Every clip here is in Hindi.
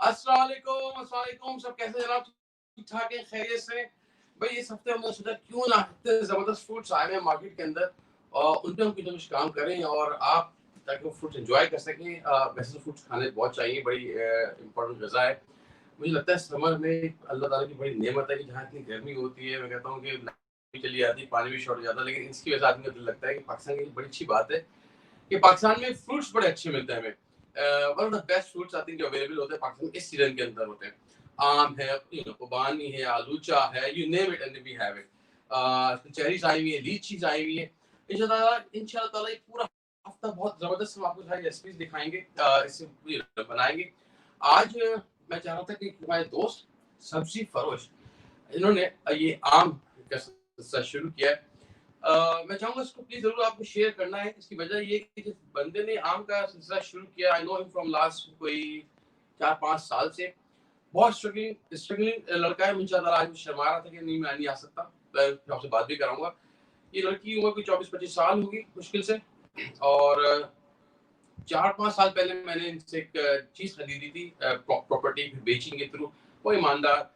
अस्सलाम वालेकुम, सब कैसे हैं आप? ठीक ठाक हैं, खैरियत से? भाई इस हफ्ते हमने सोचा क्यों ना इतने ज़बरदस्त फ्रूट्स आए हैं मार्केट के अंदर और उन पे हम कुछ ना कुछ काम करें और आप ताकि वो फ्रूट्स एंजॉय कर सकें। वैसे तो फ्रूट्स खाने बहुत चाहिए, बड़ी इंपॉर्टेंट ग़िज़ा है। मुझे लगता है समर में अल्लाह ताला की बड़ी नेमत है कि जहाँ इतनी गर्मी होती है, मैं कहता हूँ कि लाइट भी चली जाती है, पानी भी शॉर्ट हो जाता है, लेकिन इसकी वजह से आदमी को लगता है कि पाकिस्तान की बड़ी अच्छी बात है कि पाकिस्तान में फ्रूट्स बड़े अच्छे मिलते हैं हमें। One of the best fruits I think जो अवेलेबल होते हैं पाकिस्तान में इस सीजन के अंदर होते हैं। आम है, खुबानी है, आलूचा है, you name it and we have it. Cherries आई हुई है, लीचीज आई हुई है। इंशाल्लाह ताला ये पूरा हफ्ता बहुत जबरदस्त हम आपको सारी रेसिपीज दिखाएंगे, इससे बनाएंगे। आज मैं चाह रहा था कि हमारे दोस्त सब्जी फरोश इन्होंने ये आम का सिलसिला शुरू किया है। मैं चाहूँगा इसको प्लीज़ ज़रूर आपको शेयर करना है। इसकी वजह ये है कि जिस बंदे ने आम का सिलसिला शुरू किया, I know him from last कोई 4-5 साल से। बहुत स्ट्रगलिंग स्ट्रगलिंग लड़का है। मुझे आज वो शर्मा रहा था कि नहीं मैं नहीं आ सकता। मैं आपसे बात भी कराऊँगा। ये लड़की की उम्र कोई 24-25 साल होगी मुश्किल से और 4-5 साल पहले मैंने इनसे एक चीज़ खरीदी थी, प्रॉपर्टी बेचिंग के थ्रू। वो ईमानदार।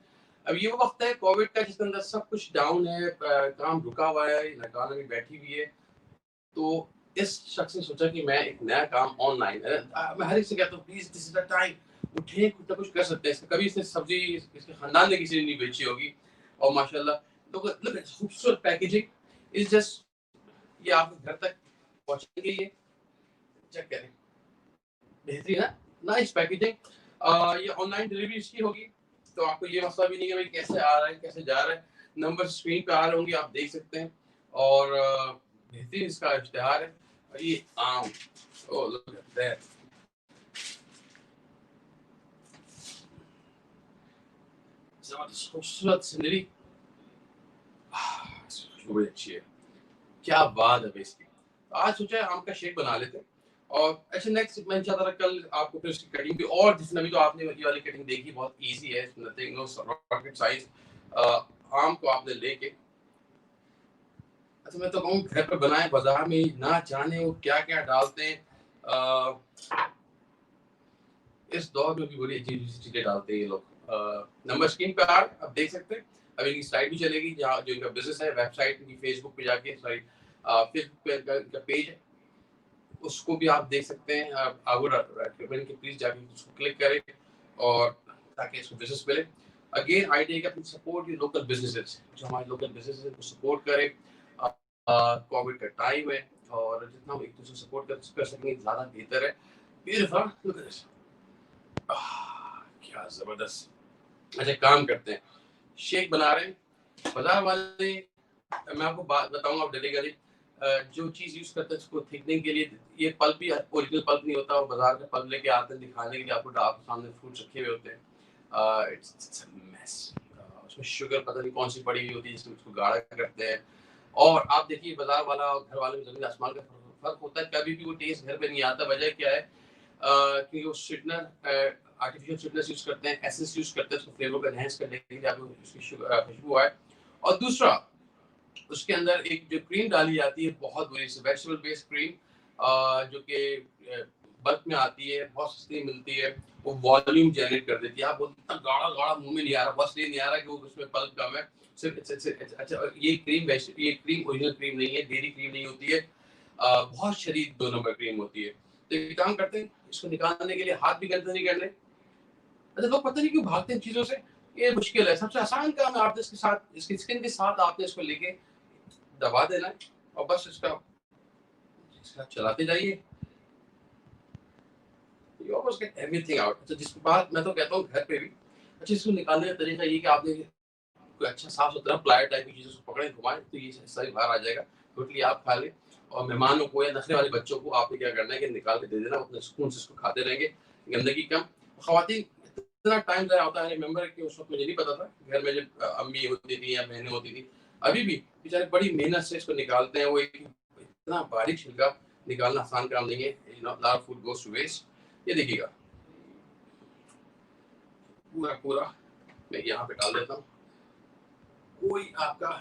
अब ये वो वक़्त है कोविड का जिसके अंदर सब कुछ डाउन है, काम रुका हुआ है, इकोनॉमी बैठी हुई है। तो इस शख्स ने सोचा कि मैं एक नया काम ऑनलाइन मैं हर एक से कहता हूँ please this is the time उठिए, कुछ ना कुछ कर सकते हैं। इसने कभी इसने सब्ज़ी इसके खानदान ने किसी ने नहीं बेची होगी और माशाल्लाह लुक लुक एट खूबसूरत पैकेजिंग इज़ जस्ट ये आपके घर तक पहुँचेंगे ये, चेक करें। बेहतरीन है, नाइस पैकेजिंग। ये ऑनलाइन डिलीवरी इसकी होगी, तो आपको ये मसला भी नहीं है भाई कैसे आ रहा है, कैसे जा रहा है। नंबर स्क्रीन पे आ रहे होंगे, आप देख सकते हैं और बेहतरीन इसका इश्तिहार है। और ये आम, ओह लुक एट दैट, ज़बरदस्त खूबसूरत सिनरी, खुशबू बड़ी अच्छी है। क्या बात है भाई इसकी। आज सोचा है आम का शेक बना लेते हैं और अच्छा नेक्स्ट मैं चाहता था कल आपको फिर उसकी कटिंग भी और जिसने भी तो आपने ये वाली कटिंग देखी बहुत इजी है, नथिंग नो रॉकेट साइंस। आम को आपने लेके अच्छा मैं तो कहूँ घर पे बनाए, बाजार में ना जाने वो क्या क्या डालते हैं। इस दौर में भी बड़ी अजीब चीजें डालते हैं ये लोग। नंबर स्क्रीन पे आ आप देख सकते हैं। अब इनकी साइट भी चलेगी जहाँ जो इनका बिजनेस है, वेबसाइट इनकी फेसबुक पे जाके सॉरी फेसबुक पे इनका पेज है, उसको भी आप देख सकते हैं। आई वुड रिकमेंड कि प्लीज जाके उसको क्लिक करें और ताकि इसको बिजनेस मिले। अगेन आइडिया कि अपनी सपोर्ट योर लोकल बिजनेसेस, जो हमारे लोकल बिजनेसेस हैं उनको सपोर्ट करें। कोविड का टाइम है और जितना हम एक दूसरे को सपोर्ट कर सकेंगे ज़्यादा बेहतर है। ब्यूटीफुल, लुक एट दिस, क्या ज़बरदस्त। अच्छा काम करते हैं, शेक बना रहे हैं। बाजार वाले मैं आपको बात बताऊंगा, आप डरेगा नहीं। जो चीज़ यूज़ करते हैं उसको थिकनिंग के लिए, ये पल्प भी ओरिजिनल पल्प नहीं होता, वो बाजार का पल्प लेके आते हैं दिखाने के लिए आपको, आपके सामने फ्रूट्स रखे हुए होते हैं। It's a mess. उसमें शुगर पता नहीं कौन सी पड़ी हुई होती है जिसमें उसको गाढ़ा करते हैं। और आप देखिए बाजार वाला और घर वाले में ज़मीन आसमान का फ़र्क होता है। कभी भी वो टेस्ट घर पे नहीं आता। वजह क्या है? कि वो स्वीटनर आर्टिफिशियल स्वीटनर्स यूज़ करते हैं, एसेंस यूज़ करते हैं उसको फ्लेवर को एनहांस करने के लिए, आपको उसकी खुशबू आए। और दूसरा उसके अंदर एक जो क्रीम डाली जाती है बहुत बुरी सी वेजिटेबल बेस्ड क्रीम, जो कि बल्क में आती है, बहुत सस्ती मिलती है। वो वॉल्यूम जनरेट कर देती है। आप बोलते इतना गाढ़ा गाढ़ा मुंह में नहीं आ रहा, बस ये नहीं आ रहा कि वो उसमें पल्प कम है। सिर्फ अच्छा ये क्रीम ओरिजिनल क्रीम नहीं है, डेयरी क्रीम नहीं होती है। बहुत शदीद 2 नंबर क्रीम होती है। तो एक काम करते हैं, इसको निकालने के लिए हाथ भी गंदे नहीं करने। अच्छा लोग पता नहीं क्यों भागते हैं चीज़ों से, ये मुश्किल है। सबसे आसान काम है, आपने इसके साथ इसकी स्किन के साथ आपने इसको लेके दबा देना है और बस इसका चलाते जाइए। You almost get everything out. अच्छा जिसके बाद मैं तो कहता हूँ घर पे भी अच्छा इसको निकालने का तरीका ये कि आपने कोई अच्छा साफ-सुथरा प्लायर टाइप की चीज़ उसको पकड़ें, घुमाएँ तो ये हिस्सा ही बाहर आ जाएगा। टोटली आप खा लें और मेहमानों को या नखरे वाले बच्चों को आपने क्या करना है कि निकाल के दे देना, वो अपने सुकून से इसको खाते रहेंगे, गंदगी कम। ख़वातीन इतना टाइम ज़ाया होता है, रिमेंबर कि उस वक़्त मुझे नहीं पता था, घर में जब अम्मी होती थी या बहनें होती थी, अभी भी बेचारे बड़ी मेहनत से इसको निकालते हैं। वो एक इतना बारीक छिलका निकालना आसान काम नहीं है। You know, lot of food goes to waste. ये देखिएगा, पूरा मैं यहाँ पे डाल देता हूँ। कोई आपका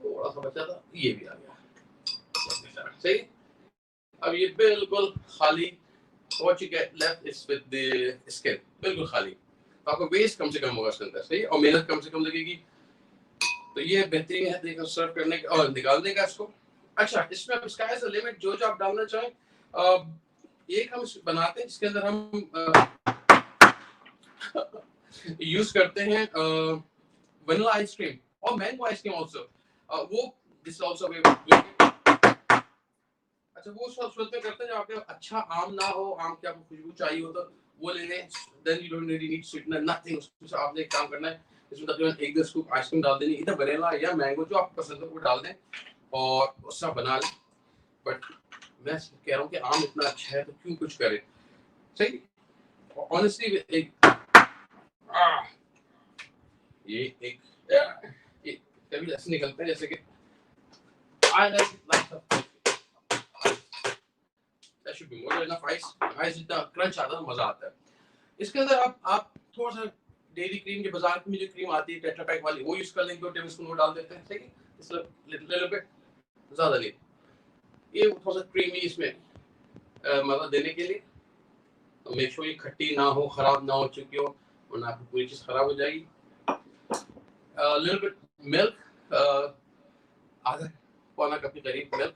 थोड़ा-सा बचा था, ये भी आ गया। सही। अब ये बिल्कुल खाली what you get left is with the skin, बिल्कुल खाली। तो आपको वेस्ट कम से कम होगा इसके अंदर, सही, और मेहनत कम से कम लगेगी। तो ये बेहतरीन है देखो सर्व करने का और निकालने का इसको। अच्छा, इसमें अब स्काई इज द लिमिट, जो आप डालना चाहें। एक हम बनाते हैं जिसके अंदर हम यूज करते हैं वनीला आइसक्रीम और मैंगो आइसक्रीम आल्सो। वो दिस आल्सो अच्छा, वो सूरत में करते हैं जब आपके अच्छा आम ना हो, आम की आपको खुशबू चाहिए हो तो वो ले लें। Then you don't really need sweetener, nothing. उसमें आपने एक काम करना है, इसमें तकरीबन 1-2 स्कूप आइसक्रीम डाल देनी, इधर वनीला या मैंगो जो आपको पसंद है वो डाल दें और उसका बना लें। बट मैं कह रहा हूँ कि आम इतना अच्छा है तो क्यों कुछ करें, सही। ऑनेस्टली ये एक ये कभी ऐसे निकलते हैं जैसे कि I like that should be more than enough ice जितना क्रंच आता है मजा आता है। इसके अंदर आप थोड़ा सा डेयरी क्रीम, जो बाजार में जो क्रीम आती है टेट्रा पैक वाली, वो यूज कर लेंगे, 2 टेबलस्पून वो डाल देते हैं, ठीक है। इस लिटिल बिट, ज्यादा नहीं। ये थोड़ा सा क्रीमी इसमें मजा देने के लिए। तो मेक श्योर ये खट्टी ना हो, खराब ना हो चुकी हो, वरना आपकी पूरी चीज खराब हो जाएगी। लिटिल बिट मिल्क, आधा पौना कप के करीब मिल्क।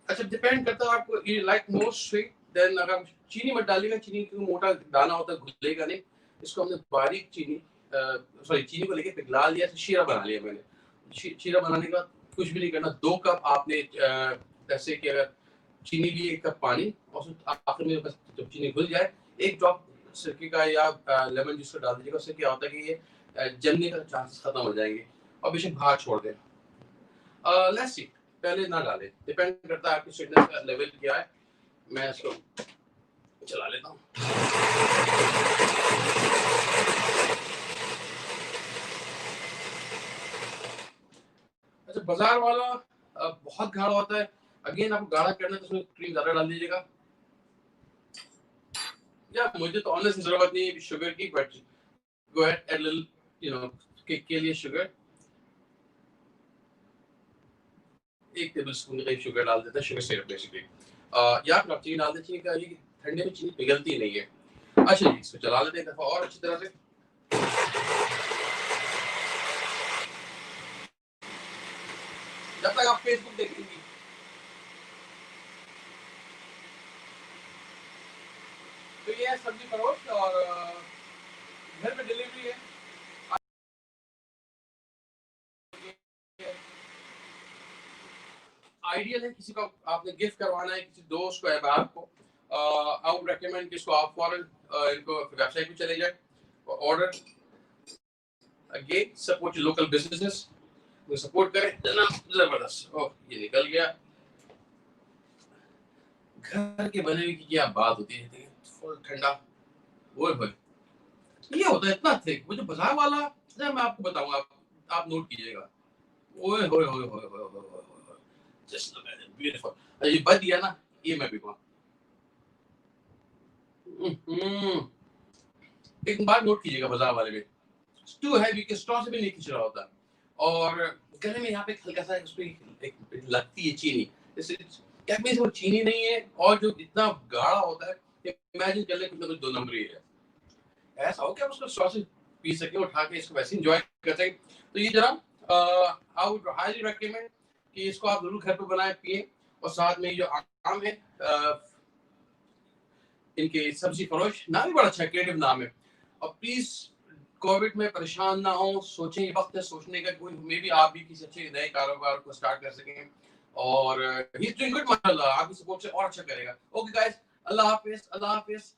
अच्छा, डिपेंड करता है आपको, you like more sweet then. अगर आप चीनी मत डालिएगा, चीनी क्यों मोटा दाना होता है, घुलेगा नहीं। इसको हमने बारीक चीनी को लेके पिघला लिया, शीरा बना लिया मैंने। शीरा बनाने के बाद कुछ भी नहीं करना। 2 कप आपने जैसे कि अगर चीनी लिए 1 कप पानी, और आखिर में बस जब चीनी घुल जाए 1 ड्रॉप सिरके का या लेमन जूस का डाल दीजिएगा। उससे क्या होता है कि ये जलने का चांसेस खत्म हो जाएंगे और बेशक बाहर छोड़ दें। लेट्स सी, पहले ना डालें, डिपेंड करता है आपकी स्वीटनेस का लेवल क्या है। मैं इसको चला लेता हूँ। अच्छा, बाजार वाला बहुत गाढ़ा होता है। अगेन आपको गाढ़ा करना है तो उसमें क्रीम ज्यादा डाल दीजिएगा। या मुझे तो ऑनेस्ट जरूरत नहीं है शुगर की, but go ahead add little, you know, cake के लिए शुगर 1 टेबलस्पून का शुगर डाल देता है, शुगर सिरप बेसिकली। या फिर आप चीनी डाल दें। चीनी का ये ठंडे में चीनी पिघलती नहीं है। अच्छा जी, इसको चला लेते हैं एक दफा और अच्छी तरह से। जब तक आप फेसबुक देखेंगी, तो ये है सब्जी परोठ और घर पे डिलीवरी है। आइडियल है, किसी को आपने गिफ्ट करवाना है किसी दोस्त को, अहबाब को, आई वुड रेकमेंड कि इसको आप फौरन इनको वेबसाइट पे चले जाए और order. Again support your local businesses, वो सपोर्ट करें। जबरदस्त। ओह, ये निकल गया। घर के बने हुए की क्या बात होती है, फुल ठंडा। ओए होए, ये होता है इतना थिक। वो जो बाजार वाला, मैं आपको बताऊंगा, आप नोट कीजिएगा। ओए होए होए होए होए होए, जस्ट ब्यूटीफुल। ये बच गया ना, ये मैं भी कहूँ। एक बार नोट कीजिएगा, बाजार वाले में टू हैवी के स्टॉक से भी नहीं खिंच रहा होता, और गले में यहाँ पे हल्का सा उस पे एक लगती है चीनी। जैसे क्या मींस वो चीनी नहीं है, और जो इतना गाढ़ा होता है, इमेजिन कर ले कुछ ना कुछ 2 नंबर ही है। ऐसा हो कि आप उसको स्टॉक से पी सके, उठा के इसको वैसे एंजॉय कर सके। तो ये जरा आई वुड हाईली रेकमेंड कि इसको आप जरूर घर पे बनाए पिए। और साथ में जो आम है, इनके सब्जी फरोश, नाम भी बड़ा अच्छा क्रिएटिव नाम है। और प्लीज कोविड में परेशान ना हो, सोचें, ये वक्त है सोचने का, कोई मे भी आप भी किसी अच्छे नए कारोबार को स्टार्ट कर सकें। और ही इज डूइंग गुड माशाल्लाह, आपकी सपोर्ट से और अच्छा करेगा। ओके गाइस, अल्लाह हाफिज, अल्लाह हाफिज।